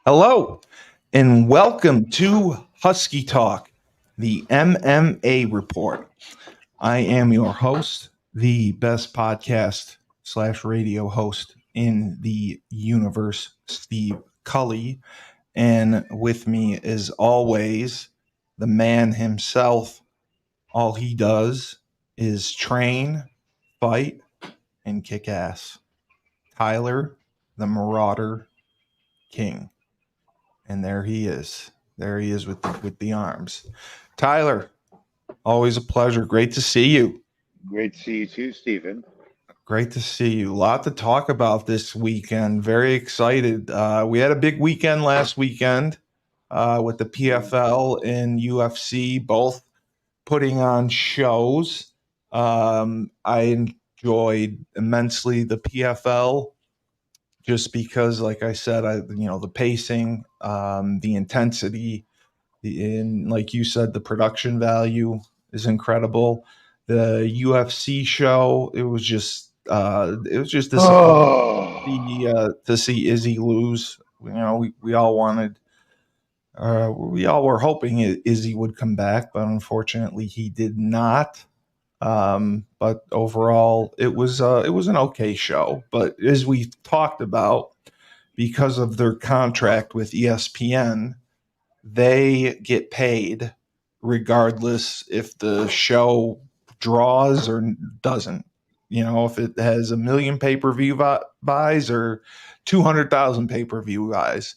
Hello, and welcome to Husky Talk, the MMA report. I am your host, the best podcast slash radio host in the universe, Steve Cully. And with me, as always, the man himself. All he does is train, fight, and kick ass. Tyler, the Marauder King. And there he is. There he is with the arms. Tyler, always a pleasure. Great to see you. Great to see you too, Stephen. Great to see you. A lot to talk about this weekend. Very excited. We had a big weekend last weekend with the PFL and UFC both putting on shows. I enjoyed immensely the PFL just because, like I said, the pacing, the intensity, in like you said, the production value is incredible. The UFC show, it was just disappointing to see Izzy lose. We all wanted, we all were hoping Izzy would come back, but unfortunately he did not. But overall, it was an okay show. But as we talked about, because of their contract with ESPN, they get paid regardless if the show draws or doesn't. If it has a million pay-per-view buys or 200,000 pay-per-view buys,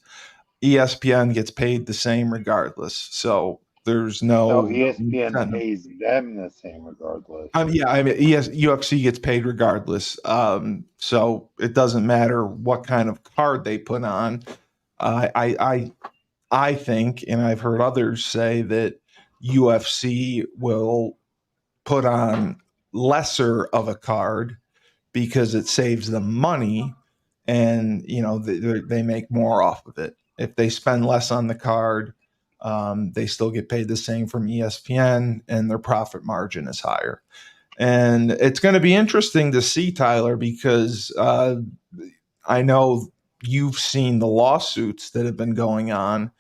ESPN gets paid the same regardless. So there's So no ESPN incentive. pays them the same regardless. Yeah, I mean, UFC gets paid regardless. So it doesn't matter what kind of card they put on. I think, and I've heard others say that UFC will put on lesser of a card because it saves them money, and they make more off of it. If they spend less on the card, they still get paid the same from ESPN, and their profit margin is higher. And it's going to be interesting to see, Tyler, because I know you've seen the lawsuits that have been going on.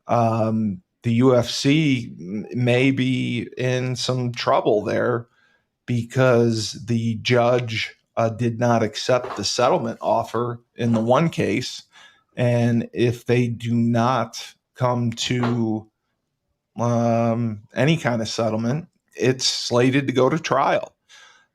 The UFC may be in some trouble there because the judge did not accept the settlement offer in the one case. And if they do not come to any kind of settlement, it's slated to go to trial.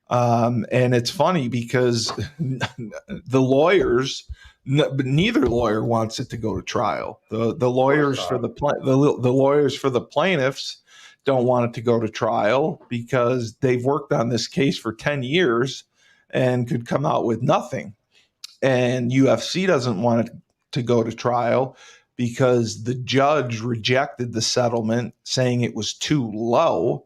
And it's funny because the lawyers, neither lawyer wants it to go to trial. The Of course lawyers for not. the lawyers for the plaintiffs don't want it to go to trial because they've worked on this case for 10 years and could come out with nothing. And UFC doesn't want it to go to trial because the judge rejected the settlement, saying it was too low,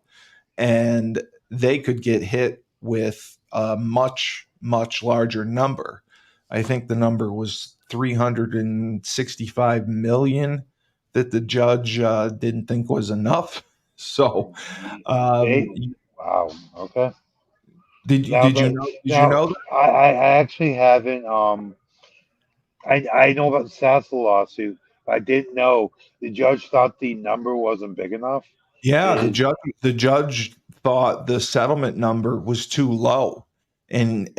and they could get hit with a much, much larger number. I think the number was 365 million that the judge didn't think was enough. So, um, They wow. Okay. did Now did you the know did you now know that? I actually haven't I know about the status of the lawsuit. But I didn't know the judge thought the number wasn't big enough. Yeah, the Is judge thought the settlement number was too low, and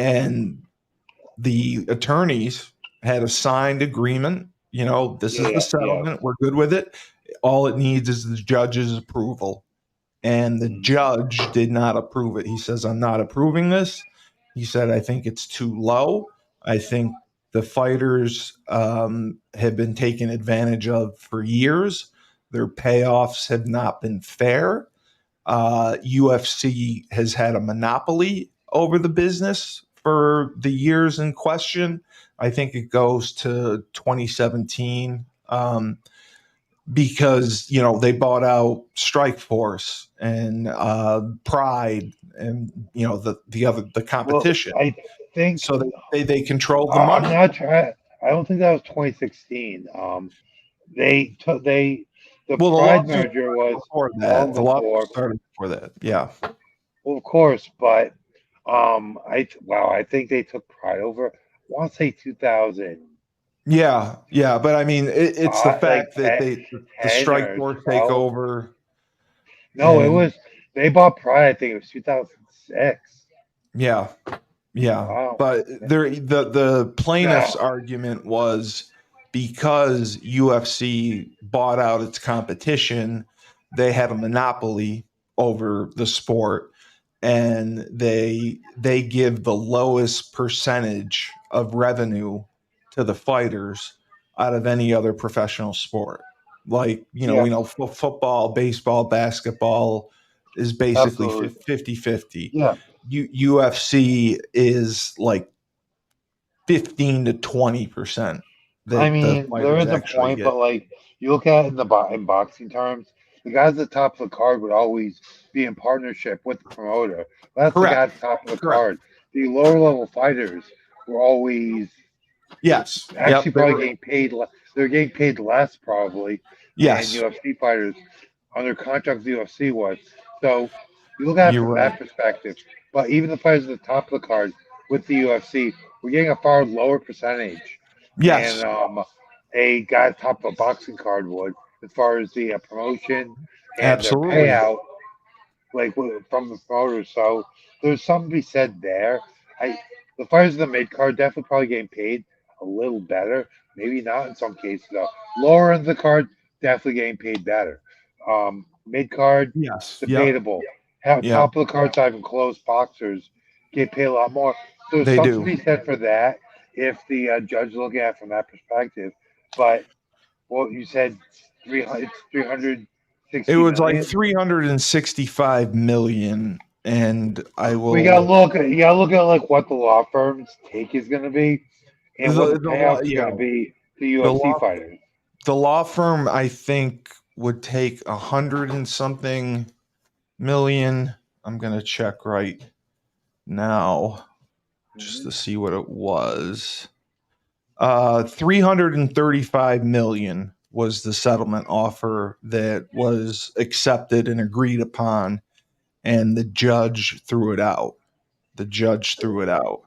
the attorneys had a signed agreement. This is the yeah. settlement. We're good with it. All it needs is the judge's approval. And the Mhm. judge did not approve it. He says, I'm not approving this. He said, I think it's too low. I think the fighters have been taken advantage of for years. Their payoffs have not been fair. UFC has had a monopoly over the business for the years in question. I think it goes to 2017, because they bought out Strikeforce and Pride, and the Well, competition. I think So they controlled the I'm money. not trying. I don't think that was 2016. They took they the Well, the Pride lawsuit merger started was before that. long The lawsuit before. started before that. Yeah. Well, of course, but I think they took Pride over. I want to say 2000. Yeah, but I mean, it's the Like fact that the 10 strike or force take 12. over, No, it and was they bought Pride. I think it was 2006. yeah, yeah. Wow. But the plaintiff's No. argument was because UFC bought out its competition, they have a monopoly over the sport, and they give the lowest percentage of revenue to the fighters out of any other professional sport. Like, Yeah, we know football, baseball, basketball is basically absolutely. 50-50. Yeah. UFC is like 15 to 20% I that the mean, there fighters is a actually point, get. but like you look at it in in boxing terms, the guys at the top of the card would always be in partnership with the promoter. That's the guy Correct. at the top of the Correct. card. The lower level fighters were always Yes. Yep. actually They probably were. getting paid. They're getting paid less probably than Yes. UFC fighters under contract with the UFC was. So you look at it You're from right. that perspective. But even the fighters at the top of the card with the UFC, we're getting a far lower percentage than Yes. a guy at the top of a boxing card would, as far as the promotion and their Absolutely. payout, like from the promoters. So there's something to be said there. I the fighters in the mid card definitely probably getting paid a little better. Maybe not in some cases though. Lower in the card definitely getting paid better. Mid card Yes. Yep. debatable. How Yep. top of the card side and close boxers get paid a lot more. So there's They something do. to be said for that if the judge is looking at it from that perspective. But well, you said 300, it's three hundred It sixty was like million. 365 million, and I We will gotta look. You gotta look at like what the law firm's take is gonna be, and what the the law. payouts are Yeah, gonna be to the UFC law fighters. the law firm I think would take 100 and something million. I'm gonna check right now just Hmm. to see what it was. 335 million was the settlement offer that was accepted and agreed upon, and the judge threw it out. The judge threw it out.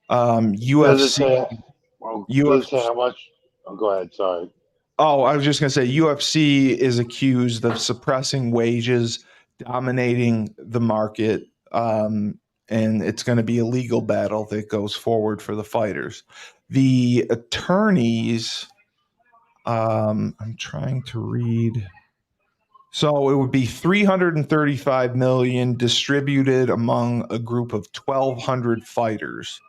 Does it UFC, say? Well, does it say UFC. how much? Oh, go ahead. Sorry. Oh, I was just going to say UFC is accused of suppressing wages, dominating the market, and it's going to be a legal battle that goes forward for the fighters. The attorneys, I'm trying to read. So it would be 335 million distributed among a group of 1,200 fighters.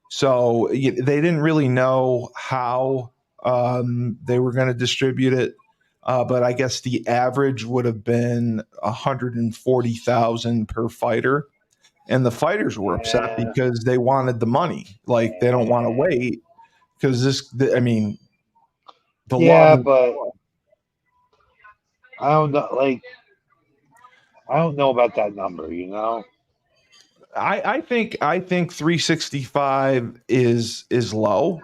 So they didn't really know how they were going to distribute it, but I guess the average would have been 140,000 per fighter, and the fighters were upset Yeah. because they wanted the money. Like they don't want to wait because I mean, the law Yeah, moves but forward. I don't know. Like I don't know about that number. You know. I think 365 is low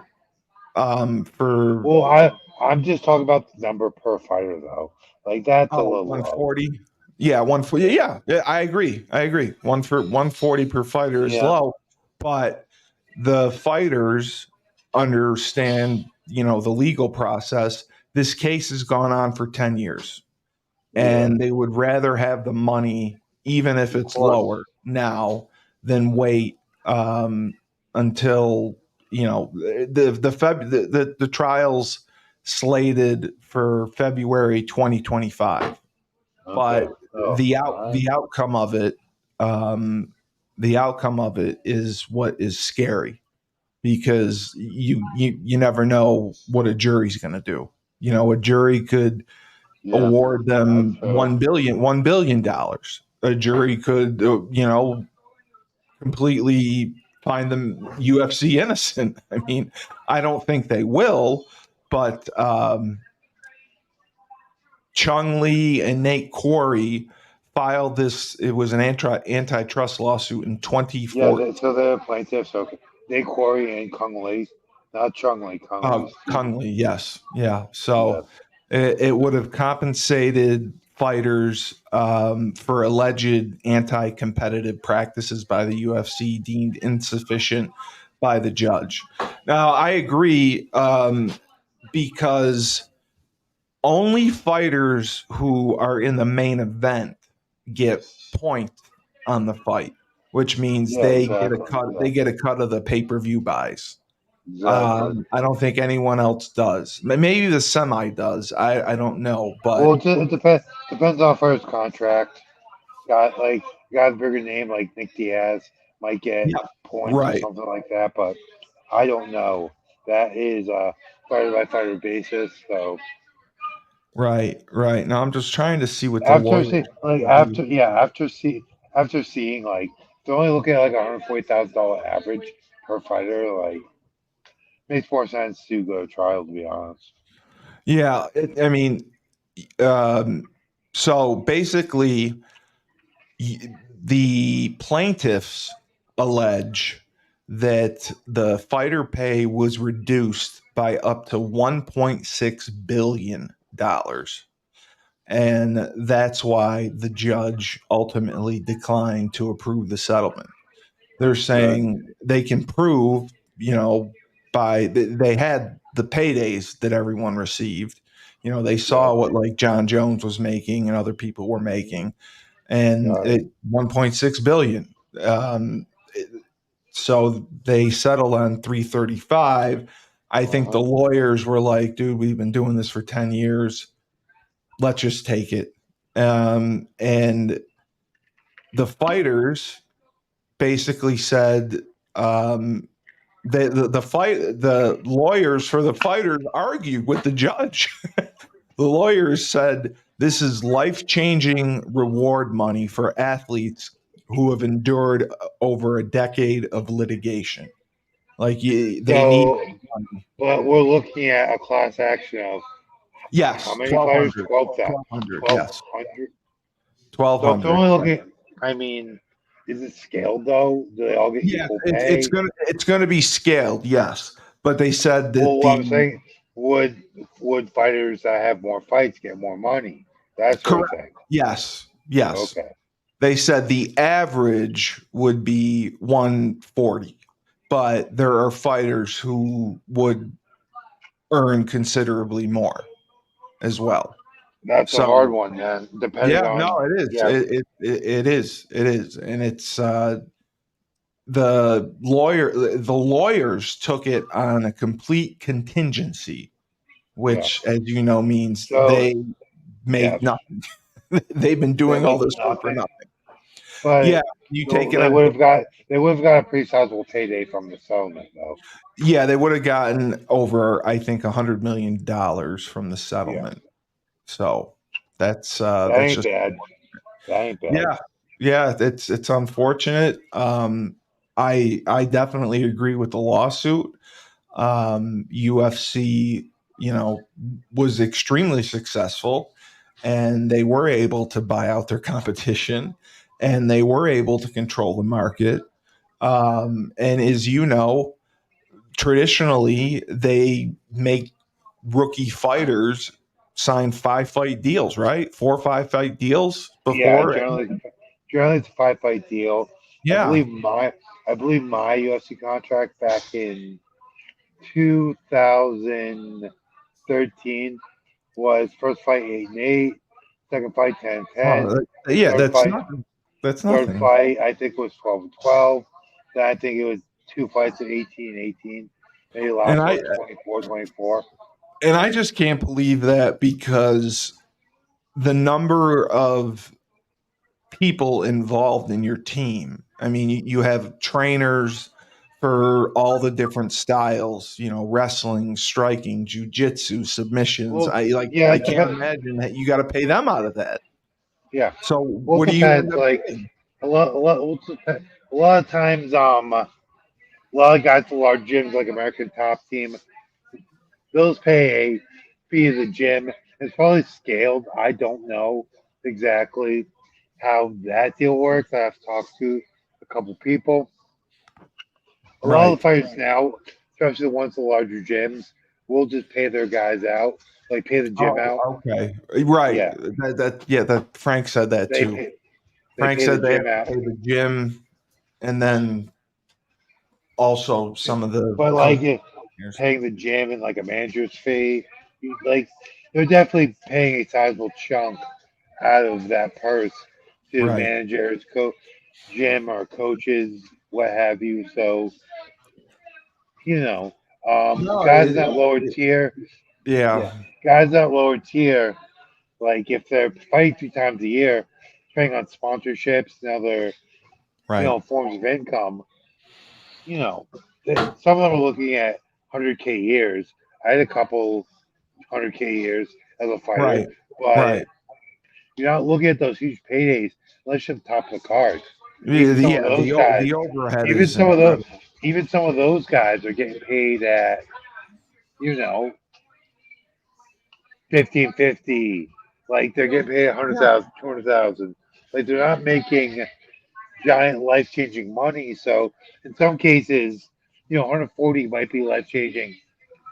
for Well, I'm just talking about the number per fighter though. Like that's a Oh, little low. 140. Yeah, 140. Yeah, I agree. I agree. 140 per fighter is Yeah. low, but the fighters understand, the legal process. This case has gone on for 10 years, Yeah. and they would rather have the money, even if Of it's course. lower now, than wait until, the trials slated for February 2025. Okay. But Oh, all right. the outcome of it, um, the outcome of it is what is scary, because you never know what a jury's going to do. A jury could Yeah. award That's them fair. $1 billion. A jury could, completely find them UFC innocent. I mean, I don't think they will, but Chung Lee and Nate Quarry filed this. It was an antitrust lawsuit in Yeah, 2014. so they're plaintiffs. Okay. Nate Quarry and Kung Lee. Not Chung Lee, Kung Lee, excuse me. Chung Lee, yes, yeah. Yeah. So it would have compensated fighters for alleged anti-competitive practices by the UFC deemed insufficient by the judge. Now, I agree. because only fighters who are in the main event get points on the fight, which means Yeah, they get a exactly. cut. They get a cut of the pay-per-view buys. Exactly. I don't think anyone else does. Maybe the semi does. I don't know, but Well, it depends on first contract. Got a bigger name like Nick Diaz might get yeah, points or right, something like that, but I don't know. That is a fighter by fighter basis. So right. Now I'm just trying to see what the after lawyer see like do. after seeing like they're only looking at like $140,000 average per fighter, like makes more sense to go to trial to be honest. Yeah, I mean, um, so basically, the plaintiffs allege that the fighter pay was reduced by up to $1.6 billion. And that's why the judge ultimately declined to approve the settlement. They're Good. saying they can prove, they had the paydays that everyone received. They Yeah. saw what like John Jones was making and other people were making, and Got it. it 1.6 billion. Um, so they settled on 335. I think the Uh-huh. lawyers were like, dude, we've been doing this for 10 years. Let's just take it. And the fighters basically said, the lawyers for the fighters argued with the judge. The lawyers said this is life-changing reward money for athletes who have endured over a decade of litigation. Like they need So, money. but we're looking at a class action of how Yes, many fighters? 1200. 1200, Twelve yes. hundred. So if they're 1200. only looking, I mean, is it scaled though? Do they all get Yeah, equal it's pay? gonna be scaled, yes. But they said that Well, what I'm saying, would fighters that have more fights get more money? That's what I'm correct. saying. Yes. Okay, They said the average would be 140, but there are fighters who would earn considerably more as well. that's a hard So one, man. Depending yeah, no, on it is. yeah, It is, and it's the lawyers took it on a complete contingency, yeah. which, as you know, means So they yeah, make nothing. They've been they doing all make this work for nothing. nothing. But Yeah, you take it on. they would have got a pretty sizable payday from the settlement though. Yeah, they would have gotten over, I think, $100 million from the Yeah, settlement. So that that's ain't just bad. That ain't bad. yeah, yeah. It's unfortunate. I definitely agree with the lawsuit. UFC, was extremely successful, and they were able to buy out their competition, and they were able to control the market. And as you know, traditionally they make rookie fighters sign 5 fight deals, right? 4 or 5 fight deals Yeah, before. generally it's a 5 fight deal. I Yeah. believe my I believe my UFC contract back in 2013 was first fight 8-8, second fight 10-10, Yeah, third that's fight nothing. That's third nothing. fight I think was 12-12. Then I think it was 2 fights at 18-18. Maybe the And last I one 24-24. and I just can't believe that because the number of people involved in your team. I mean, you have trainers for all the different styles, wrestling, striking, jujitsu, submissions. Well, yeah, I can't imagine that you got to pay them out of that. yeah. So Well, it what do you end depends. up Like doing? a lot of times, a lot of guys at large gyms like American Top Team, those pay a fee to the gym. It's probably scaled. I don't know exactly how that deal works. I have to talk to a couple people. A lot of Right. the fighters now, especially the ones at the larger gyms, will just pay their guys out, like pay the gym Oh, out. okay. Right. Yeah, That Frank said that they too. pay they Frank pay the said they have gym to out. pay the gym and then also some of the But like coach. Years. paying the gym and like a manager's fee. Like they're definitely paying a sizable chunk out of that purse to Right. managers, gym or coaches, what have you. So you know, No, guys in that lower tier, yeah. yeah, guys in that lower tier, like if they're fighting 3 times a year, depending on sponsorships and other Right. forms of income, some of them are looking at 100K years. I had a couple 100K years as a fighter, Right. but Right. you're not looking at those huge paydays unless you're at the top of the card. Yeah. Even some of Yeah. those guys, The overhead even is some of those, incredible. even some of those guys are getting paid at you know 1550. Like they're getting paid 100,000, 200,000. Like they're not making giant life changing money. So in some cases, 140 might be life changing.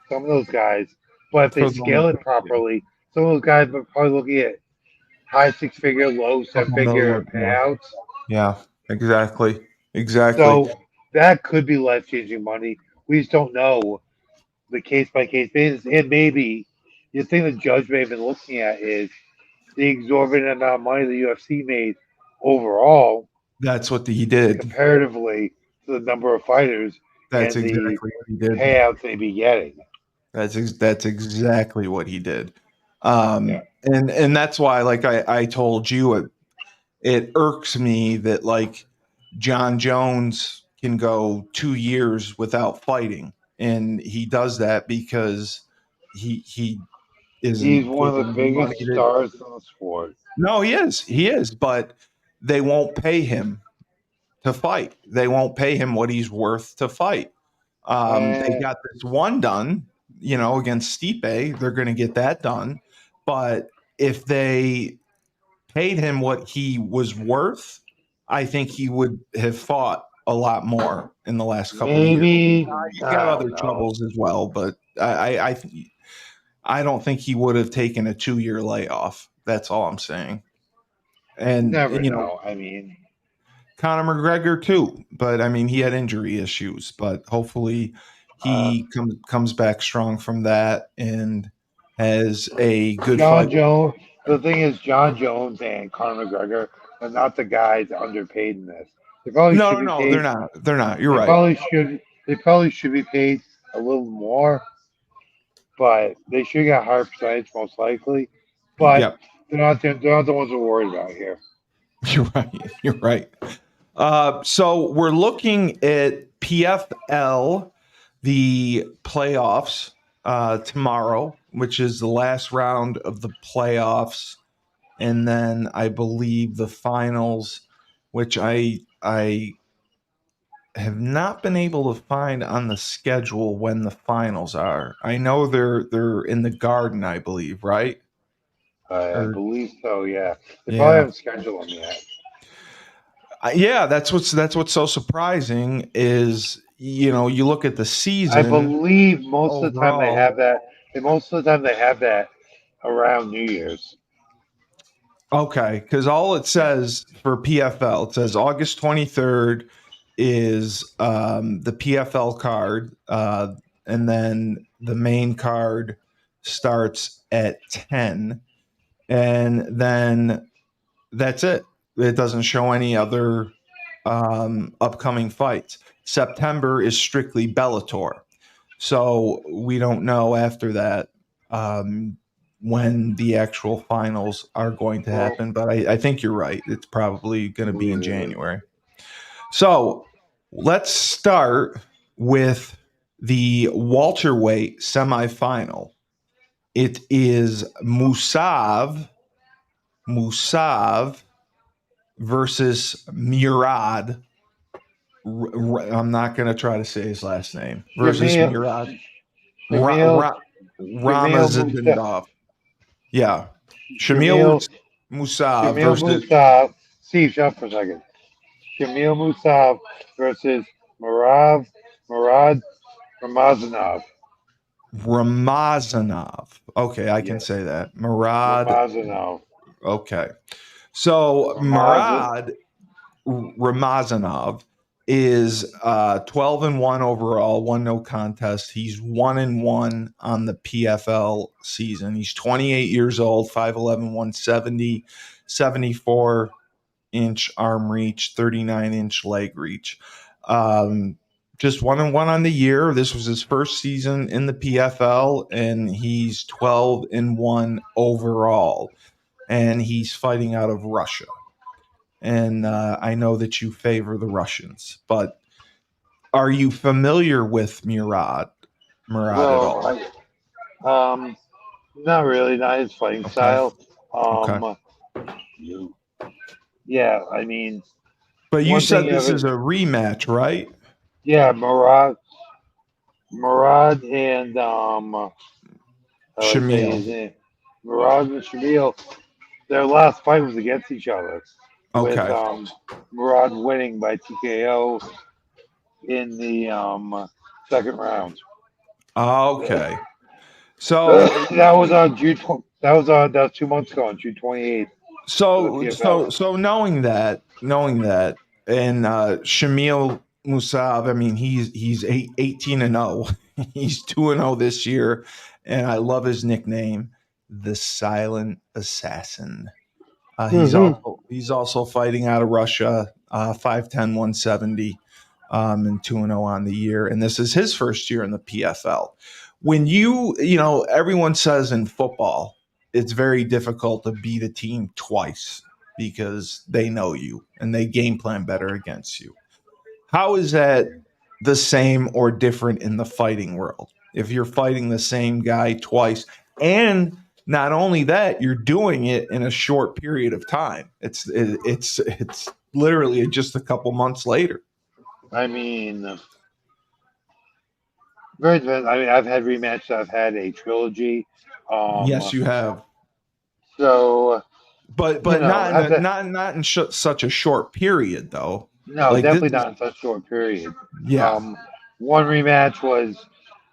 Some of those guys, but if they For the scale it properly, some of those guys are probably looking at high 6 figure, low seven couple figure million. Yeah. payouts. Yeah. Exactly. Exactly. So that could be life changing money. We just don't know the case by case basis. And maybe the thing the judge may have been looking at is the exorbitant amount of money the UFC made overall That's what he did. comparatively to the number of fighters That's and the exactly what he did. payouts they'd be getting. That's exactly what he did. Yeah. And that's why, like I told you, it irks me that like John Jones can go 2 years without fighting, and he does that because he He's isn't one of putting the the money biggest that. stars in the sport. No, he is, but they won't pay him to fight. They won't pay him what he's worth to fight. They And got this one done, against Stipe. They're going to get that done. But if they paid him what he was worth, I think he would have fought a lot more in the last couple of years. maybe, He's got I other don't know. troubles as well, but I don't think he would have taken a 2 year layoff. That's all I'm saying. You And never know. I mean, Conor McGregor too, but I mean he had injury issues, but hopefully uh, he comes back strong from that and has a good John fight. Jones. The thing is, John Jones and Conor McGregor are not the guys underpaid in this. They probably No, should no, be no, they're paid. not. They're not. You're They right. probably should. They probably should be paid a little more, but they should get a higher percentage most likely. But Yep, they're not the ones we're worried about here. you're right. You're right. So we're looking at PFL, the playoffs tomorrow, which is the last round of the playoffs, and then I believe the finals, which I have not been able to find on the schedule when the finals are. I know they're in the Garden, I believe, right? I Or believe so. Yeah, they probably yeah, haven't scheduled them yet. yeah. That's what's so surprising is you look at the I season believe most of the time they overall. have that. And most of the time they have that around New Year's. Okay, because all it Yeah. says for PFL, it says August 23rd is the PFL card, and then the main card starts at 10, and then that's it. It doesn't show any other upcoming fights. September is strictly Bellator. So we don't know after that um, when the actual finals are going to Well, happen. But I think you're right. It's probably going I to be believe in it is. January. So let's start with the welterweight semifinal. It is Musav versus Murad. I'm not going to try to say his last name. Versus Shamil, Murad Ra- Shamil, Ra- Shamil Musa, Ramazanov. Yeah. Shamil, Musa Shamil versus Musav. Steve, shut up for a second. Shamil Musav versus Murad Ramazanov. Ramazanov. Okay, I can Yes, say that. Murad. Ramazanov. Okay. So Ramaz. Ramazanov is 12-1 overall, one no contest. He's 1-1 on the PFL season. He's 28 years old, 5'11", 170, 74-inch arm reach, 39-inch leg reach. Just 1-1 on the year. This was his first season in the PFL, and he's 12-1 overall. And he's fighting out of Russia. And I know that you favor the Russians, but are you familiar with Murad at Well, all? not really, not his fighting Okay. style. Okay. Um, yeah, I mean, But you one thing said you this have, is a rematch, right? yeah, Murad and how do I say Shamil. his name? Murad and Shamil. Their last fight was against each other, with Okay. Murad winning by TKO in the second round. Okay. So That was on June. That was 2 months ago on June 28th for the PFL. knowing that, and Shamil Musab, I mean, he's 18-0. He's 2-0 this year, and I love his nickname, the Silent Assassin. Mm-hmm. He's also fighting out of Russia, 5'10", 170, and 2-0 on the year. And this is his first year in the PFL. When everyone says in football, it's very difficult to beat a team twice because they know you and they game plan better against you. How is that the same or different in the fighting world? If you're fighting the same guy twice, and not only that, you're doing it in a short period of time. It's literally just a couple months later. I mean, very. I mean, I've had rematches. I've had a trilogy. Yes, Um, you have, so but not in have a, to. not in such a short period though. No, Like this definitely is not in such a short period. yeah, Um, one rematch was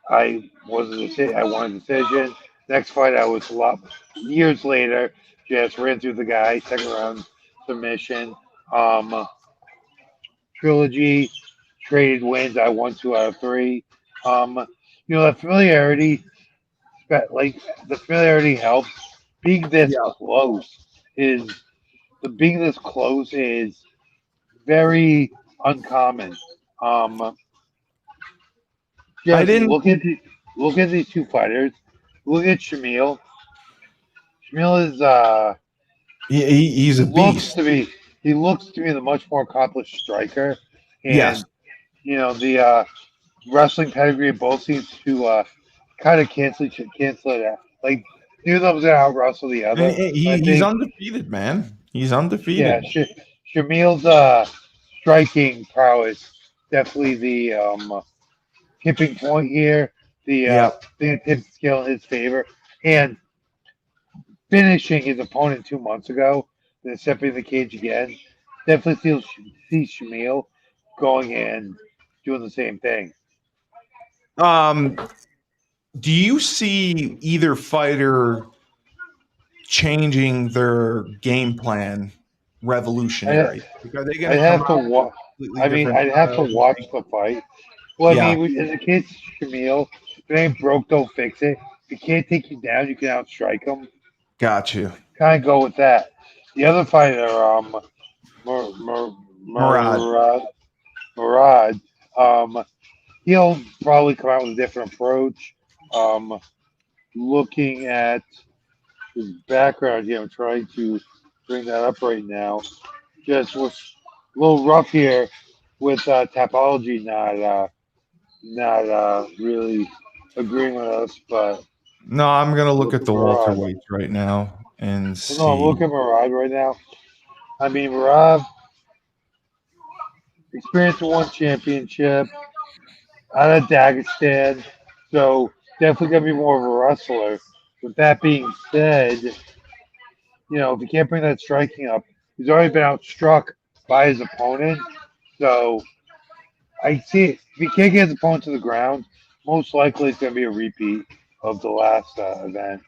I won a decision. Next fight I was a lot years later. Just ran through the guy, second round submission. Um, Trilogy, traded wins. I won 2 out of 3. Um, the familiarity, like the familiarity helps. Being this yeah. close is being this close is very uncommon. Um, I just didn't. look at these two fighters. Look at Shamil. Shamil is He's a looks beast. to be he looks to be the much more accomplished striker, Yes, and the wrestling pedigree of both seems to kind of cancel it out. Like neither of them was gonna out wrestle the and other. I he's think undefeated, man. He's yeah, undefeated. Shamil's striking prowess definitely the tipping point here. Yep. The tip skill in his favor, and finishing his opponent 2 months ago, then stepping in the cage again. Definitely see Shamil going and doing the same thing. Um, do you see either fighter changing their game plan I revolutionary? Like, are they going I'd to come have to out with watch. completely I mean, different I'd have to styles of watch game? the fight. Well, I Yeah, mean, in the case of Shamil, if it ain't broke, don't fix it. If he can't take you down, you can outstrike him. got you. Kind of go with that. The other fighter, Mur- Mur- Murad. Murad, Murad, he'll probably come out with a different approach. Um, Looking at his background here, I'm trying to bring that up right now. Just was a little rough here with topology not really agreeing with us, but No, I'm going to look look at at the Murad. welterweights right now and Well, no, I'm see. looking at Murad right now. I mean, Murad experienced one championship out of Dagestan, so definitely gonna be more of a wrestler. With that being said, if he can't bring that striking up, he's already been outstruck by his opponent. So I see it. If he can't get his opponent to the ground, most likely it's going to be a repeat of the last event.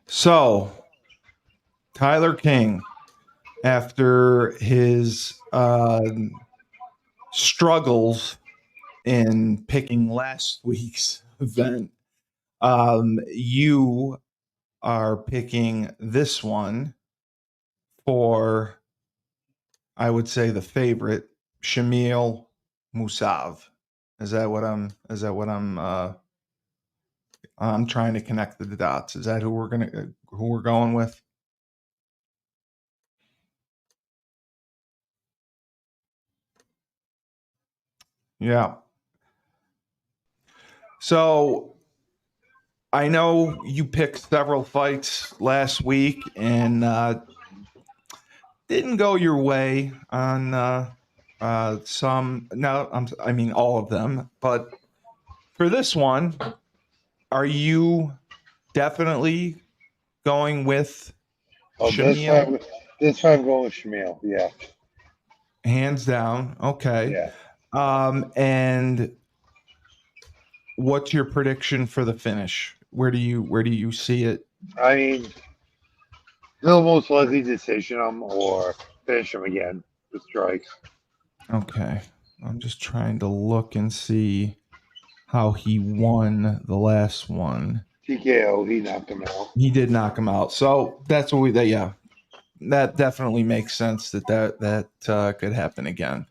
So, Tyler King, after his struggles in picking last week's event, you are picking this one for, I would say, the favorite, Shamil Musav. Is that what I'm trying to connect the dots? Is that who we're going with? Yeah. So I know you picked several fights last week and didn't go your way on some. No, I mean all of them. But for this one, are you definitely going with Oh, Shamil? this time I'm going with Shamil. Yeah, Hands down. Okay. yeah. And what's your prediction for the finish? Where do you see it? I mean, they'll most likely decision him or finish him again with strikes. Okay. I'm just trying to look and see how he won the last one. TKO, he knocked him out. He did knock him out. So that's what yeah, that definitely makes sense that could happen again,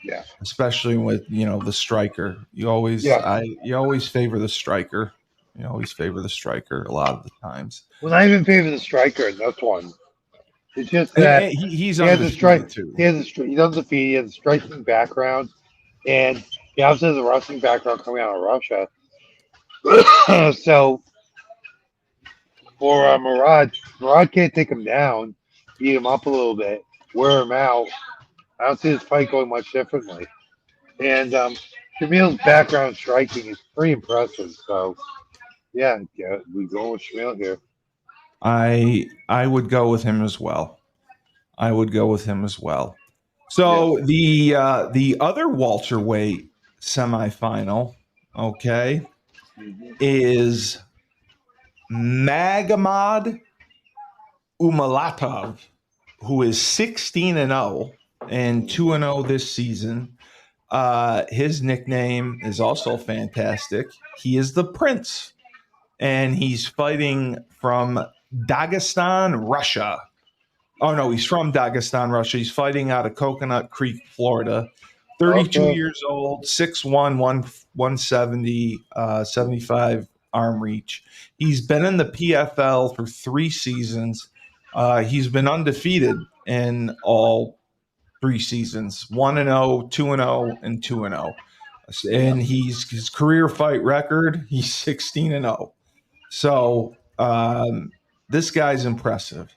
Yeah, especially with, the striker. yeah. You always favor the striker. You always favor the striker a lot of the times. Well, not even favor the striker in this one. It's just that And he's he has a strike. undefeated too. He has a he's undefeated. He has a striking background, and he also has a wrestling background coming out of Russia. So for Murad can't take him down, beat him up a little bit, wear him out. I don't see this fight going much differently. And Shamil's background striking is pretty impressive. So yeah, we go with Shamil here. I would go with him as well. I would go with him as well. Yeah. So the other welterweight semifinal, okay, Mm-hmm. is Magomed Umalatov, who is 16-0 and 2-0 this season. His nickname is also fantastic. He is the Prince, and he's fighting from Dagestan, Russia. Oh no, he's from Dagestan, Russia. He's fighting out of Coconut Creek, Florida. 32 Okay. years old, 6'1", 170, 75 arm reach. He's been in the PFL for 3 seasons. He's been undefeated in all 3 seasons: 1-0, 2-0, and 2-0. Yeah. And his career fight record, he's 16-0. So this guy's impressive.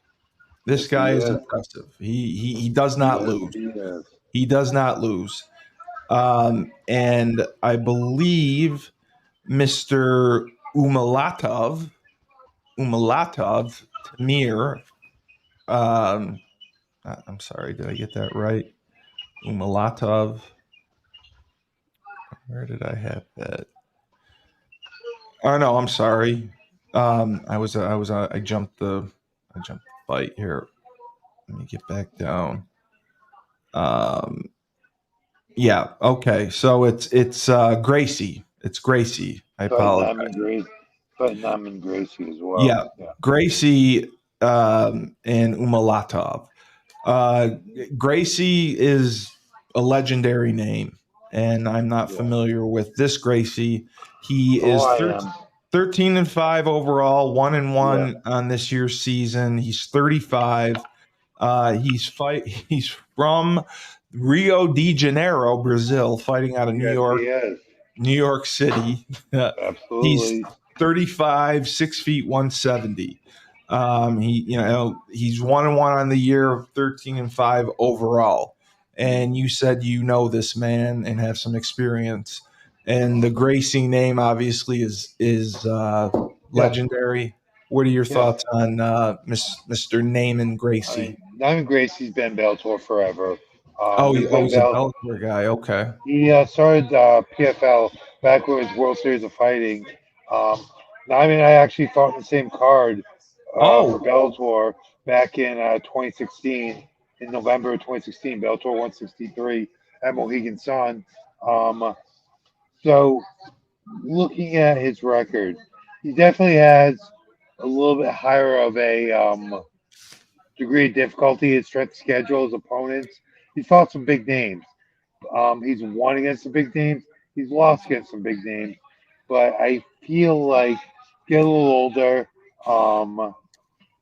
This Yes, he guy is is. impressive. He does not Yes, lose. he is. He does not lose. And I believe Mr. Umalatov, Tamir. I'm sorry, did I get that right? Umalatov. Where did I have that? Oh no, I'm sorry. I jumped the fight here. Let me get back down. Um, yeah, okay. So it's Gracie. It's Gracie. I Fighting apologize. Diamond Gracie. Fighting Diamond Gracie as well. Yeah, Yeah. Gracie and Umalatov. Uh, Gracie is a legendary name, and I'm not Yeah. familiar with this Gracie. He Oh, is I am. 13-5 overall, 1 and Yeah. 1 on this year's season. He's 35. He's from Rio de Janeiro, Brazil, fighting out of Yes, he is. New York City. He's Absolutely. 35, 6 feet, 170. He's 1 and 1 on the year, 13-5 overall. And you said you know this man and have some experience. And the Gracie name obviously is Yeah. legendary. What are your Yeah. thoughts on Mr. Naaman I Gracie? mean, Diamond Gracie's been Bellator forever. He's been He's a Bell. Bellator guy. Okay. He started PFL back when it was World Series of Fighting. Um, Diamond and I actually fought in the same card for Oh, Bellator back in 2016, in November of 2016, Bellator 163. at Mohegan Sun. Um, so looking at his record, he definitely has a little bit higher of a degree of difficulty. His strength schedule, his opponents. He's fought some big names. He's won against some big names. He's lost against some big names. But I feel like get a little older.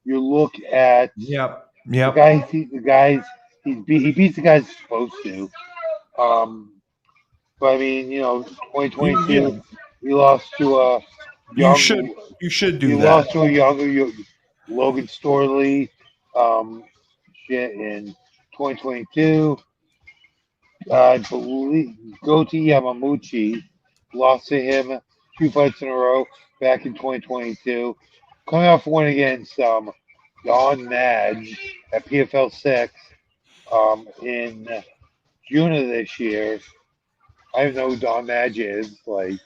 You look at Yep. the Yep. guys. The guys he beats the guys he's supposed to. Um, but I mean, 2022, Yeah. he lost to a You should. young. You should He do that. lost to a younger Logan Storley. Um, shit in 2022. I believe Goti Yamamuchi lost to him 2 fights in a row back in 2022. Coming off a win against Don Madge at PFL 6 in June of this year. I don't know who Don Madge is. Right.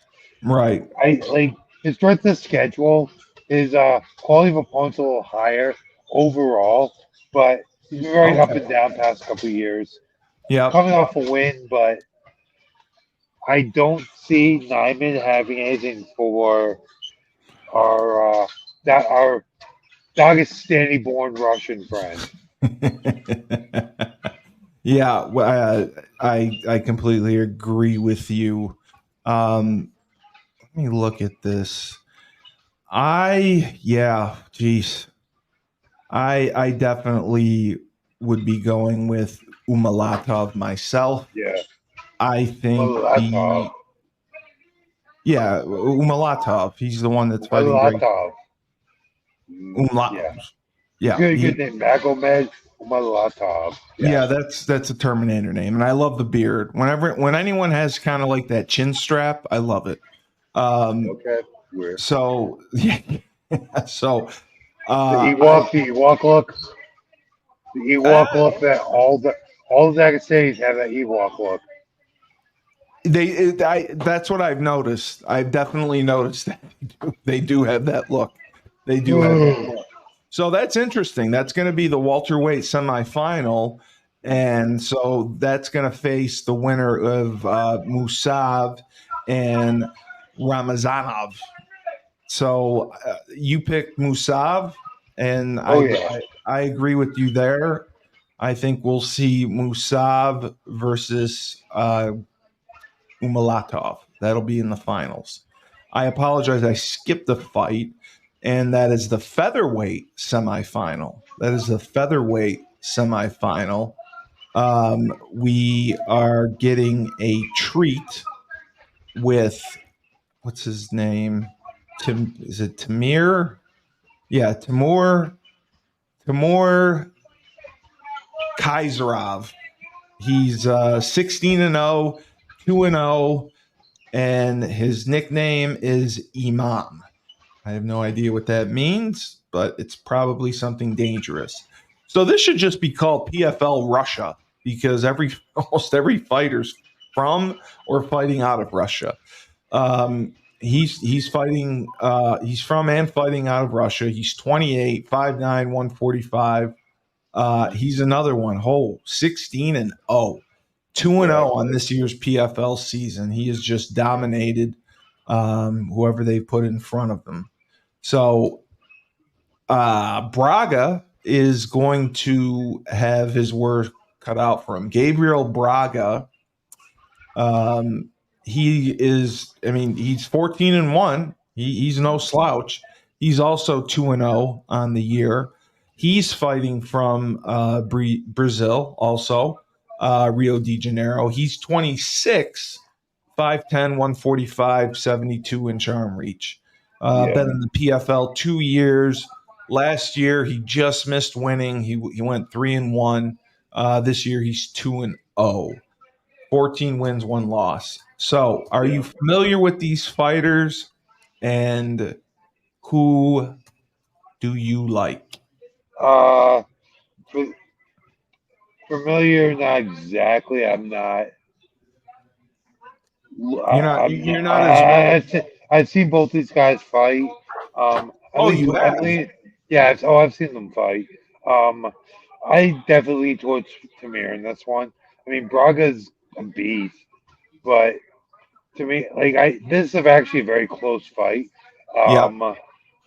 I like his strength of schedule, his quality of opponents a little higher overall, but he's been very up and Okay. down past couple of years. Yep. Coming off a win, but I don't see Nyman having anything for our that our Dagestani-born Russian friend. Yeah. I completely agree with you. Let me look at this. Geez. I definitely would be going with Umalatov myself. Yeah, I think Mulatov. Umalatov. He's the one that's fighting Great Mulatov. Umla. Yeah, Yeah, good name. Magomed Mulatov. yeah. Yes. That's a Terminator name, and I love the beard. When anyone has kind of like that chin strap, I love it. Um, Okay. Weird. so yeah, so The I Ewok, the Ewok look, the Ewok uh, look that all the Dagestanis have that Ewok look. that's what I've noticed. I've definitely noticed that they do have that look. They do have that Ugh. look. So that's interesting. That's going to be the welterweight semifinal, and so that's going to face the winner of Musav and Ramazanov. So you picked Musav, and Oh yeah, I agree with you there. I think we'll see Musav versus Umalatov. That'll be in the finals. I apologize. I skipped the fight, and that is the featherweight semifinal. That is the featherweight semifinal. We are getting a treat with what's his name? Tim? Is it Tamir? Yeah, Timur Kaiserov. He's 16-0, 2-0, and his nickname is Imam. I have no idea what that means, but it's probably something dangerous. So this should just be called PFL Russia because almost every fighter's from or fighting out of Russia. He's fighting. He's from and fighting out of Russia. He's 28, 5'9", 145. He's another one. 16 and 0. 2 and yeah. 0 on this year's PFL season. He has just dominated whoever they put in front of him. So Braga is going to have his work cut out for him. Gabriel Braga, he is, I mean, he's 14 and 1. He's no slouch. He's also 2 and 0 on the year. He's fighting from Brazil, also Rio de Janeiro. He's 26, 5'10, 145, 72-inch arm reach. Yeah, Been in the PFL 2 years. Last year, he just missed winning. He went 3 and 1. This year, he's 2 and 0. 14 wins, 1 loss. So, are yeah. you familiar with these fighters and who do you like? Uh, f- familiar? Not exactly. I'm not. I'm not. You're not as well. I've seen both these guys fight. At Oh, least, you at have. least, yeah. I've seen them fight. Um, I definitely lean towards Tamir in this one. I mean, Braga's a beast. But to me, like this is actually a very close fight. Yep.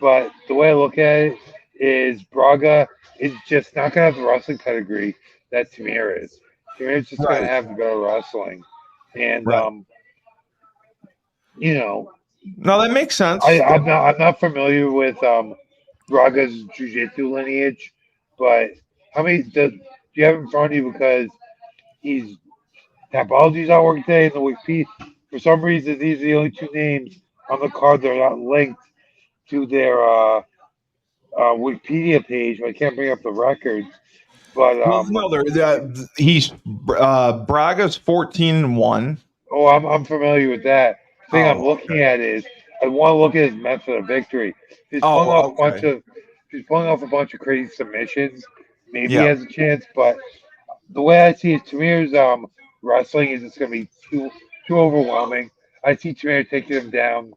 But the way I look at it is Braga is just not gonna have the wrestling pedigree that Tamir is. Tamir's just gonna Right. have the better wrestling, and Right. you know, No, that makes sense. I'm not familiar with Braga's jiu-jitsu lineage, but how many do you have in front of you? Because he's Tapology's not working today, and the Wikipedia. For some reason, these are the only two names on the card that are not linked to their Wikipedia page. I can't bring up the records, but Well, no, he's Braga's 14-1. I'm familiar with that. The thing I'm Oh, looking okay. at is I want to look at his method of victory. If he's pulling off Oh, a bunch okay. of if he's pulling off a bunch of crazy submissions, maybe he Yeah. has a chance. But the way I see it, Tamir's wrestling is just going to be too overwhelming. I see Tamir taking him down,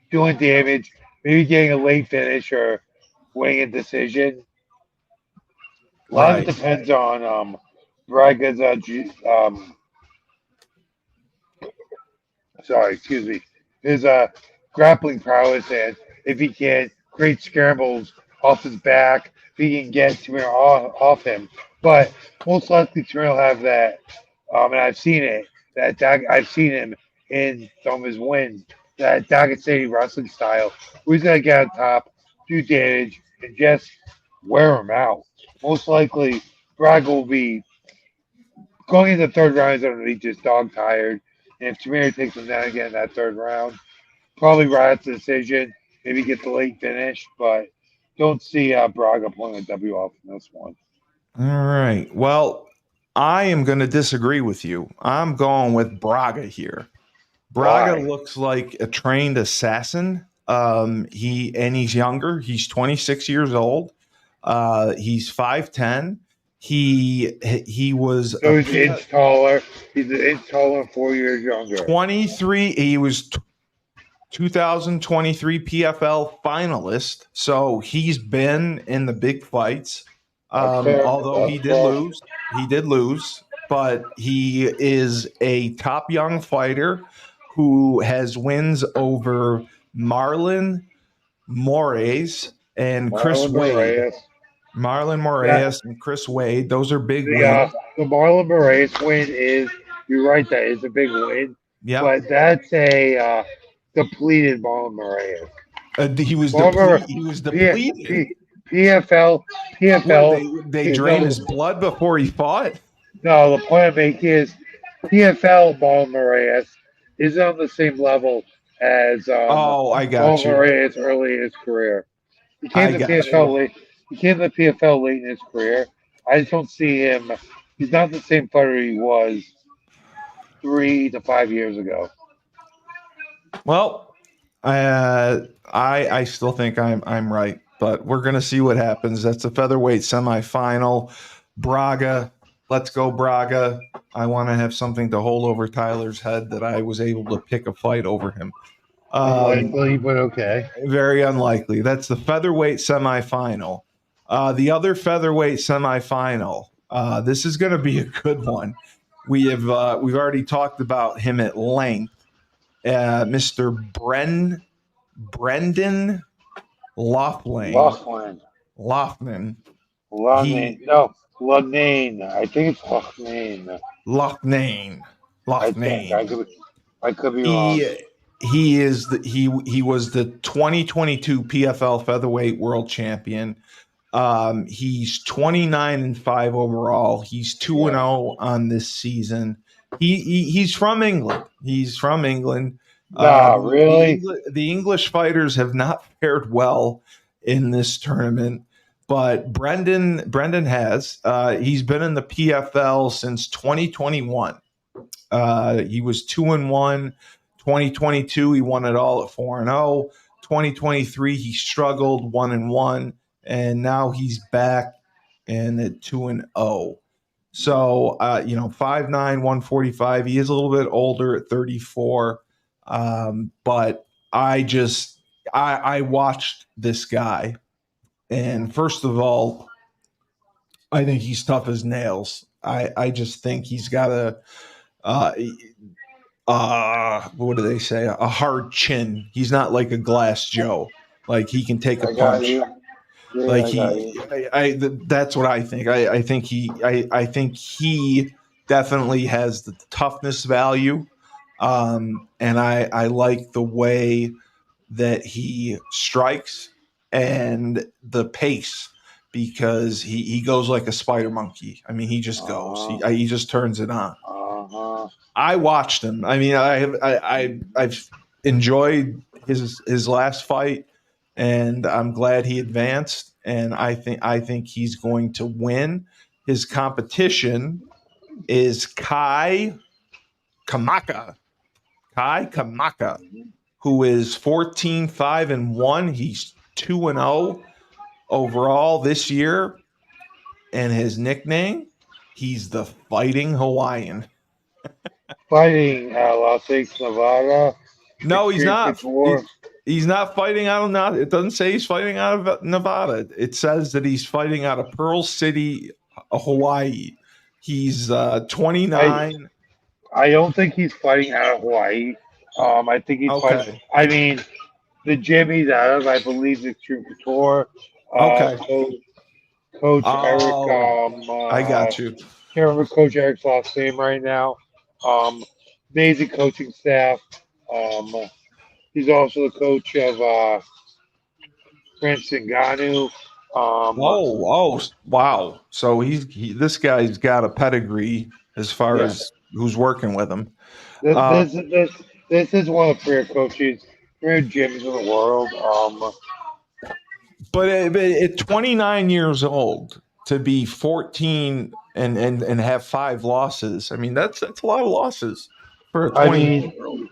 doing damage, maybe getting a late finish or winning a decision. A lot of it Right. depends on Braga's excuse me, his grappling prowess, and if he can create scrambles off his back, if he can get Tamir off him. But most likely Tamir will have that, and I've seen it. I've seen him in some of his wins. That Dagestani wrestling style, where he's gonna get on top, do damage, and just wear him out. Most likely, Braga will be going into the third round. He's going to be just dog tired. And if Tamir takes him down again in that third round, probably right at the decision, maybe get the late finish, but don't see Braga pulling a W off in this one. All right. Well, I am going to disagree with you. I'm going with Braga here. Braga Why? looks like a trained assassin. He's younger. He's 26 years old. He's 5'10". He was a So he's an inch taller. He's an inch taller and 4 years younger. 23. He was 2023 PFL finalist. So he's been in the big fights. That's fair. Although That's fair. he did lose, but he is a top young fighter who has wins over Marlon Moraes and Chris Marlon Wade. Moraes. Marlon That Moraes and Chris Wade, those are big the wins. the Marlon Moraes win is you're right, that is a big win, Yep. but that's a depleted Marlon Moraes. Marlon He was P, depleted. P, PFL What PFL they drain no his blood before he fought? no, the point I make is PFL Marlon Moraes is on the same level as Oh, I Marlon got you. Moraes early in his career. He came I to got PFL you. late. He came to PFL late in his career. I just don't see him. He's not the same fighter he was 3 to 5 years ago. Well, I still think I'm right, but we're gonna see what happens. That's a featherweight semifinal. Braga, let's go Braga. I want to have something to hold over Tyler's head that I was able to pick a fight over him. Um, Unlikely, but okay. Very unlikely. That's the featherweight semifinal. The other featherweight semifinal. This is going to be a good one. We've already talked about him at length. Mr. Brendan Loughlin. Laughlin. Loughlin. Laughlin. He No, Laughlin. I think it's Laughlin. Loughlin. I think Loughlin. I could be wrong. He he was the 2022 PFL featherweight world champion. He's 29-5 overall. He's 2 and Yeah. 0 on this season. He's from England. He's from England. Nah, really? The English fighters have not fared well in this tournament, but Brendan has. He's been in the PFL since 2021. He was 2 and 1. 2022, he won it all at 4 and 0. 2023, he struggled 1 and 1, and now he's back and at 2 and 0. So, 5'9", 145. He is a little bit older at 34. But I watched this guy, and first of all, I think he's tough as nails. I just think he's got uh, what do they say? A hard chin. He's not like a Glass Joe. Like he can take a I got punch. you. Yeah, Like I got you. that's what I think. I think he definitely has the toughness value, and I like the way that he strikes and the pace because he goes like a spider monkey. I mean, he just goes. Uh-huh. He just turns it on. Uh-huh. I watched him. I mean, I've enjoyed his last fight, and I'm glad he advanced. And I think he's going to win. His competition is Kamaka. Kai Kamaka, who is 14-5-1. He's 2-0 overall this year, and his nickname, he's the Fighting Hawaiian. Fighting Las Vegas, Nevada, No, he's Extreme not. Couture. He's not fighting out of Nevada. It doesn't say he's fighting out of Nevada. It says that he's fighting out of Pearl City, Hawaii. He's I 29. I don't think he's fighting out of Hawaii. I think he's fighting. Okay. I mean, the gym he's out of, I believe, is Extreme Couture. Uh, Okay. Coach, Coach Eric. Oh, I got you. Can't remember Coach Eric's last name right now. Um, Amazing coaching staff. Um, he's also the coach of Prince Ngannou. Oh, wow. So this guy's got a pedigree as far Yeah, as who's working with him. this Uh, this this this is one of the career coaches, career gyms in the world. but at 29 years old to be 14 and have 5 losses. I mean, that's a lot of losses for a I 29 mean, year old.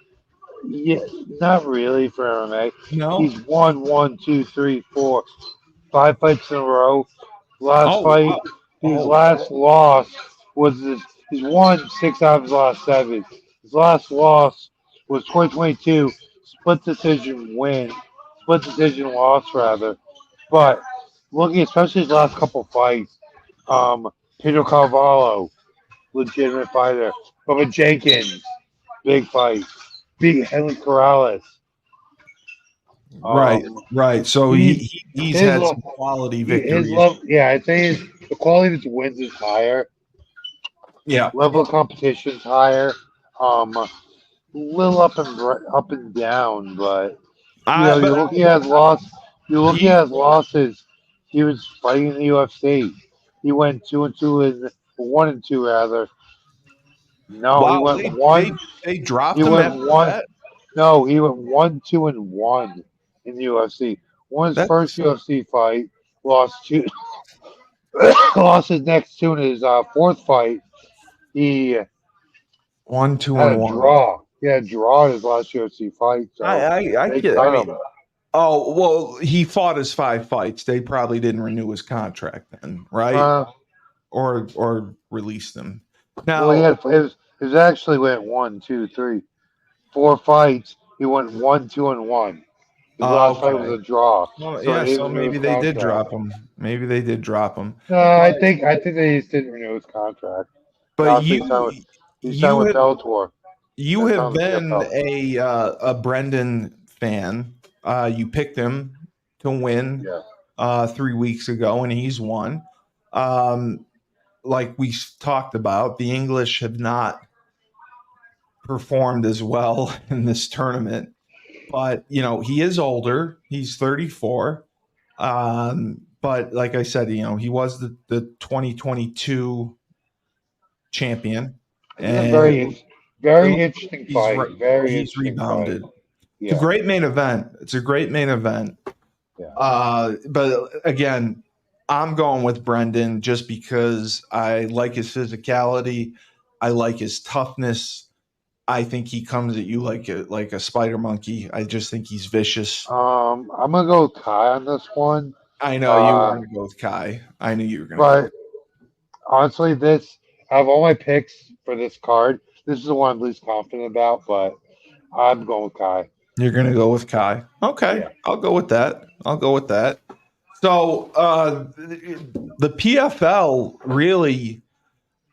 yeah, not really for MMA. No. He's won one, two, three, four, 5 fights in a row. Last Oh, fight, wow. his Oh, last loss was this. He's won 6 out of his last 7. His last loss was 2022, split decision win, split decision loss rather. But looking especially his last couple fights, Pedro Carvalho, legitimate fighter, Bubba Jenkins, big fight, beat Henry Corrales. right, Um, right. So he he's his had lo- some quality his victories. love, yeah, I think the quality of his wins is higher. Yeah. Level of competition's higher. A little up and down, but But you're looking at his loss. You're looking he at his losses. He was fighting in the UFC. He went 2-2 and 1-2 rather. No, he wow, went one. they dropped He him went after one. that. No, he went 1-2 and 1 in the UFC. Won his first That's UFC fight. Lost two. Lost his next two in his fourth fight. He 1, 2, had and a 1. draw. He had a draw in his last UFC fight, so I they get. I cut him. mean, oh well, he fought his 5 fights. They probably didn't renew his contract then, right? Uh, Or released him. well, he Now, had his actually went 1, 2, 3, 4 fights. He went 1-2-1. His last fight was okay. a draw, Well, so yeah. they didn't So renew maybe his they did contract. drop him. Maybe they did drop him. No, But I think they just didn't renew his contract. but Now so he signed you with have Bellator. you That's have on the been PFL. a Brendan fan. You picked him to win Yeah. 3 weeks ago, and he's won. Um, like we talked about, the English have not performed as well in this tournament. But he is older. He's 34. But like I said, he was the 2022 champion, This is a and it very looks like interesting fight. Very he's interesting fight. rebounded. It's a Yeah. great main event. It's a great main event. Yeah. But again, I'm going with Brendan just because I like his physicality. I like his toughness. I think he comes at you like a spider monkey. I just think he's vicious. I'm gonna go with Kai on this one. I know you were Uh, going to go with Kai. I knew you were going to go. but honestly, this out of all my picks for this card, this is the one I'm least confident about. But I'm going with Kai. You're going to go with Kai. Okay, Yeah. I'll go with that. I'll go with that. So the PFL really.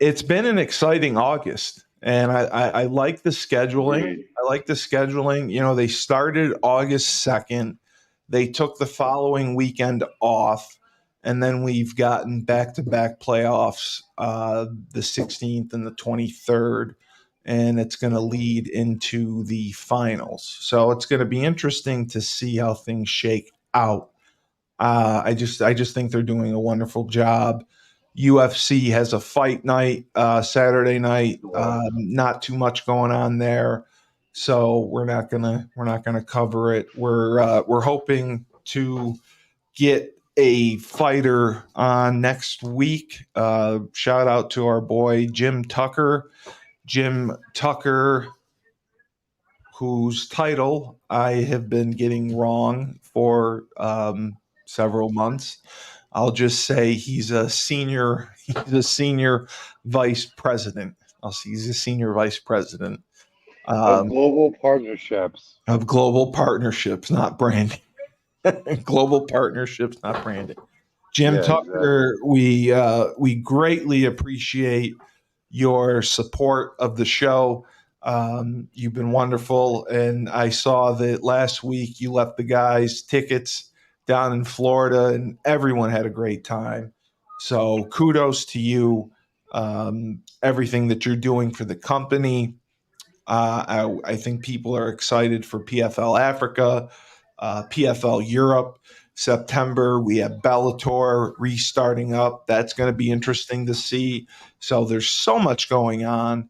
It's been an exciting August, and I like the scheduling. Agreed. I like the scheduling. They started August 2nd. They took the following weekend off, and then we've gotten back to back playoffs the 16th and the 23rd, and it's going to lead into the finals. So it's going to be interesting to see how things shake out. I just think they're doing a wonderful job. UFC has a fight night Saturday night. Not too much going on there, so we're not gonna cover it. We're hoping to get a fighter on next week. Shout out to our boy Jim Tucker. Jim Tucker, whose title I have been getting wrong for several months. I'll just say he's a senior. He's a senior vice president. I'll see. He's a senior vice president Of um, global partnerships. of global partnerships, not branding. Global partnerships, not branding. Jim Yeah, exactly. Tucker, we greatly appreciate your support of the show. You've been wonderful, and I saw that last week you left the guys tickets down in Florida, and everyone had a great time. So kudos to you. Everything that you're doing for the company. I think people are excited for PFL Africa, PFL Europe. September, we have Bellator restarting up. That's going to be interesting to see. So there's so much going on,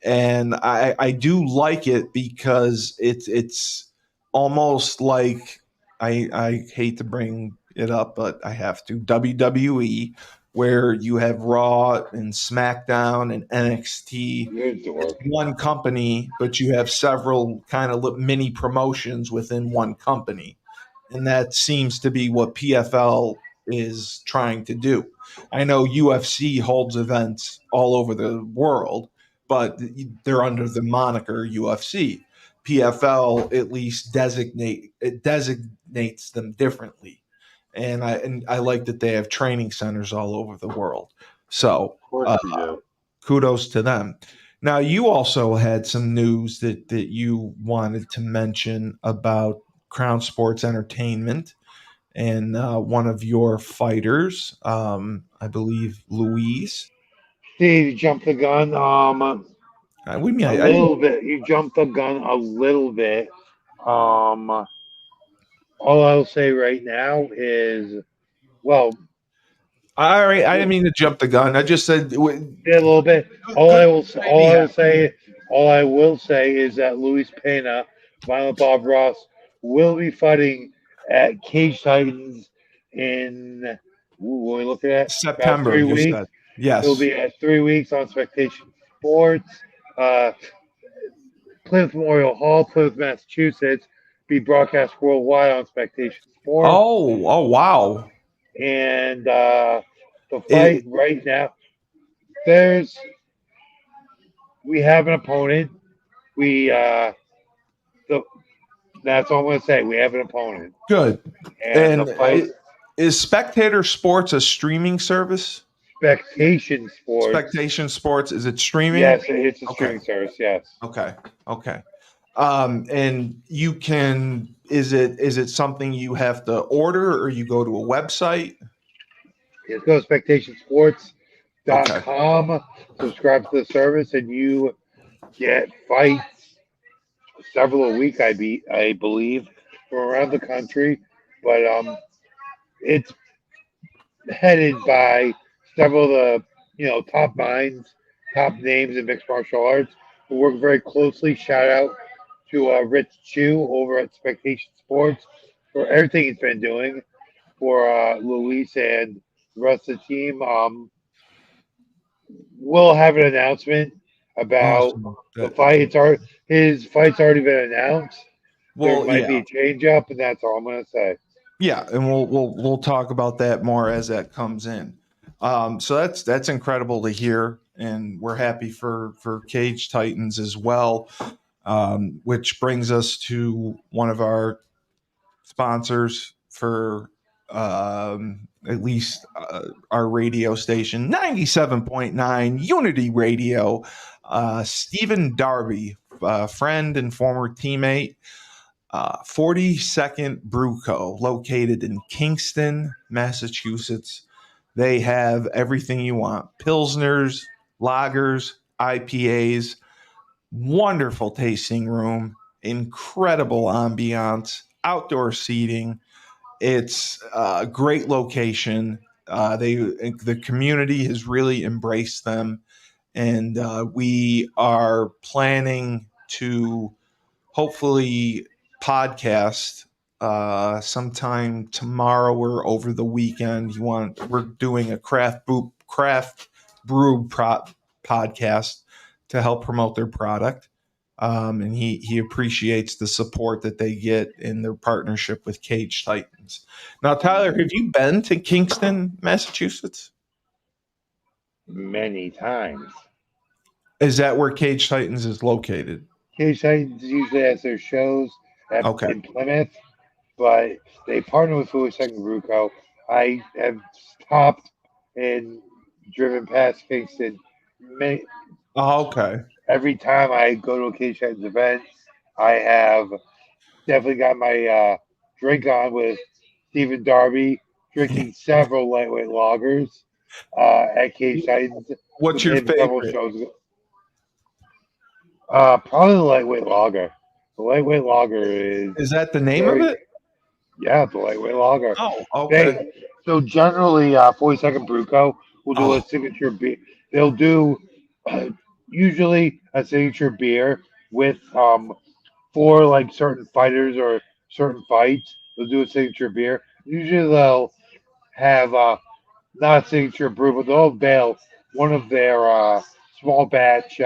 and I do like it because it's almost like I hate to bring it up, but I have to. WWE, where you have Raw and SmackDown and NXT. You're a It's dork. one company, but you have several kind of mini promotions within one company, and that seems to be what PFL is trying to do. I know UFC holds events all over the world, but they're under the moniker UFC. PFL at least designates them differently, and I like that they have training centers all over the world. So Of course you do. kudos to them. Now, you also had some news that you wanted to mention about Crown Sports Entertainment and one of your fighters, I believe Louise. Steve, you jumped the gun. We mean A I didn't. little bit. You jumped the gun a little bit. Um, all I'll say right now is, well, All right, I didn't mean to jump the gun. I just said yeah, a little bit. good. Made me happy. All I will say is that Luis Pena, Violent Bob Ross, will be fighting at Cage Titans in. What are we looking at? About September, three you weeks. said. He'll Yes. be at 3 weeks on Spectation Sports. Uh, Plymouth Memorial Hall, Plymouth, Massachusetts. Be broadcast worldwide on Spectation Sports. Oh, wow. And the fight It, right now, there's we have an opponent. We the that's all I'm gonna say. We have an opponent, good. and the And fight is Spectator Sports a streaming service? Spectation Sports. Spectation Sports, is it streaming? Yes, it's a Okay. streaming service. Yes, Okay. Okay. And you can is it something you have to order or you go to a website? just go to Okay. spectationsports.com. Subscribe to the service, and you get fights several a week. I believe from around the country, but it's headed by several of the top minds, top names in mixed martial arts who work very closely. Shout out to Rich Chu over at Spectation Sports for everything he's been doing for Luis and the rest of the team. We'll have an announcement about Awesome. the fight. His fight's already been announced. There Well, might be yeah. a change up, and that's all I'm gonna say. Yeah, and we'll talk about that more as that comes in. So that's incredible to hear, and we're happy for Cage Titans as well. Which brings us to one of our sponsors for at least our radio station, 97.9 Unity Radio. Stephen Darby, friend and former teammate, 42nd Brew Co., located in Kingston, Massachusetts. They have everything you want: Pilsners, lagers, IPAs, wonderful tasting room, incredible ambiance, outdoor seating. It's a great location. The community has really embraced them, and we are planning to hopefully podcast sometime tomorrow or over the weekend. We're doing a craft brew podcast to help promote their product. And he appreciates the support that they get in their partnership with Cage Titans. Now, Tyler, have you been to Kingston, Massachusetts? Many times. Is that where Cage Titans is located? Cage Titans usually has their shows Okay. in Plymouth, but they partner with 42nd Brew Co. I have stopped and driven past Kingston many, Oh, okay. every time I go to a Cage Titans event. I have definitely got my drink on with Stephen Darby, drinking several lightweight lagers at Cage Titans What's with your him several favorite? shows. Probably the lightweight lager. The lightweight lager is Is that the name of very, it? yeah, the lightweight lager. Oh, okay. They so generally 42nd Bruco will do a Oh, signature beer. They'll do uh, usually a signature beer with for like certain fighters or certain fights. They'll do a signature beer. Usually they'll have not a signature brew, but they'll bail one of their small batch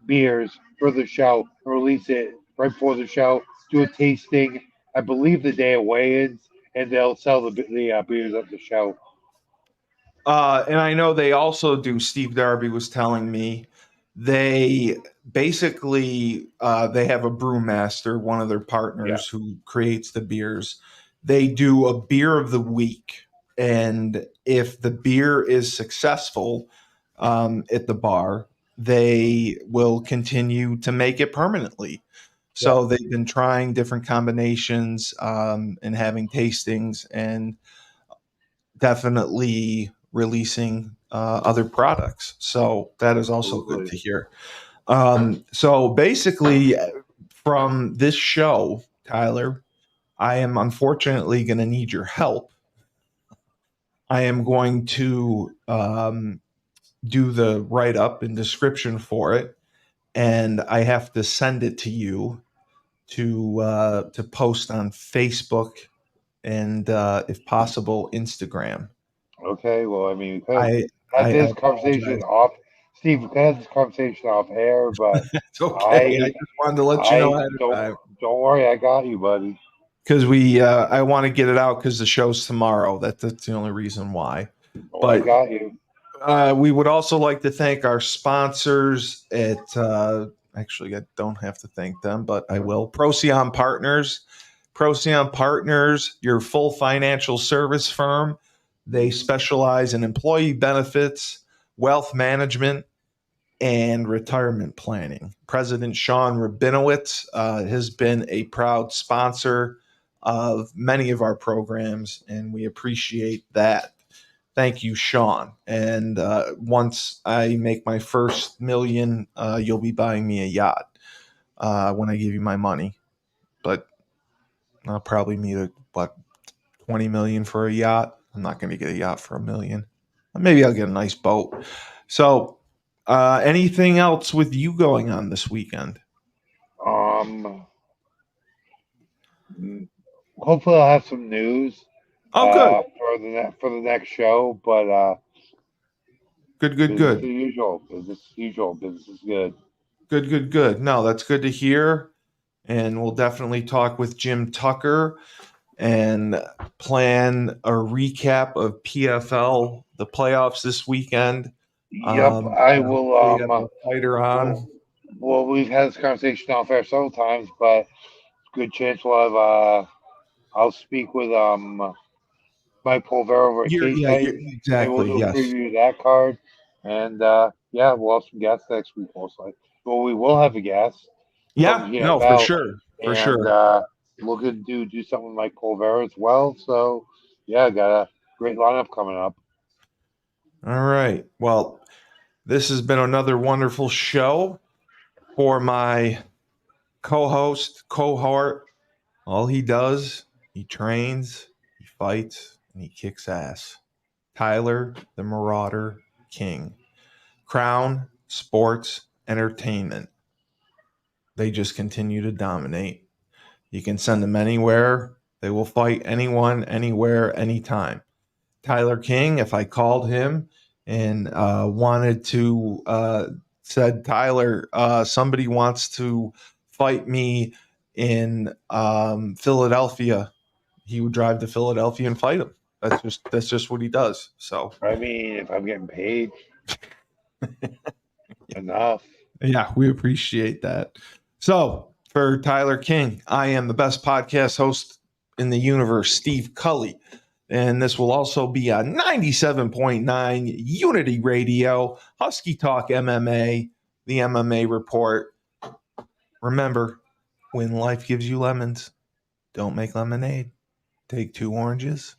beers for the show and release it right before the show. Do a tasting, I believe, the day of weigh-ins, and they'll sell the beers at the show. and I know they also do. Steve Darby was telling me they basically they have a brewmaster, one of their Yeah, partners, who creates the beers. They do a beer of the week, and if the beer is successful at the bar, they will continue to make it permanently. yeah, So they've been trying different combinations and having tastings, and definitely releasing other products. So that is also good absolutely. to hear. So basically, from this show, Tyler, I am unfortunately going to need your help. I am going to do the write up and description for it, and I have to send it to you to post on Facebook and, if possible, Instagram. Okay, well, I mean, we could I have I this conversation apologize. off. Steve, we could have this conversation off air, but It's okay. I I, just wanted to let you know I ahead of time don't worry, I got you, buddy. because I want to get it out because the show's tomorrow. That's the only reason why. Oh, I But got you. we would also like to thank our sponsors at, actually, I don't have to thank them, but I will. Procyon Partners. Procyon Partners, your full financial service firm. They specialize in employee benefits, wealth management, and retirement planning. President Sean Rabinowitz has been a proud sponsor of many of our programs, and we appreciate that. Thank you, Sean. And once I make my first million, you'll be buying me a yacht when I give you my money. But I'll probably need what, 20 million for a yacht. I'm not going to get a yacht for a million. Maybe I'll get a nice boat. So, anything else with you going on this weekend? Um, hopefully I'll have some news Oh, good, for the next show, but good, good, business as good, usual. Business as usual. Business is good. good, good, good. No, that's good to hear. And we'll definitely talk with Jim Tucker and plan a recap of PFL, the playoffs this weekend. Yep, I will. Hopefully, have a fighter Well, on. well, we've had this conversation off air several times, but good chance we'll have. I'll speak with Mike Pulver over at K You're Site. Maybe we'll exactly, do a yes. preview of that card. And yeah, we'll have some guests next week, most likely. Well, we will have a guest from Yeah, no, for GFL, sure. For and sure. looking to do something with Mike Pulver as well. So, yeah, got a great lineup coming up. All right. Well, this has been another wonderful show for my co-host, cohort. All he does, he trains, he fights, and he kicks ass. Tyler, the Marauder King. Crown Sports Entertainment. They just continue to dominate. You can send them anywhere. They will fight anyone, anywhere, anytime. Tyler King, if I called him and wanted to, said, Tyler, somebody wants to fight me in Philadelphia, he would drive to Philadelphia and fight him. That's just what he does. So I mean, if I'm getting paid enough, yeah, we appreciate that. So for Tyler King, I am the best podcast host in the universe, Steve Cully. And this will also be on 97.9 Unity Radio, Husky Talk MMA, the MMA Report. Remember, when life gives you lemons, don't make lemonade. Take 2 oranges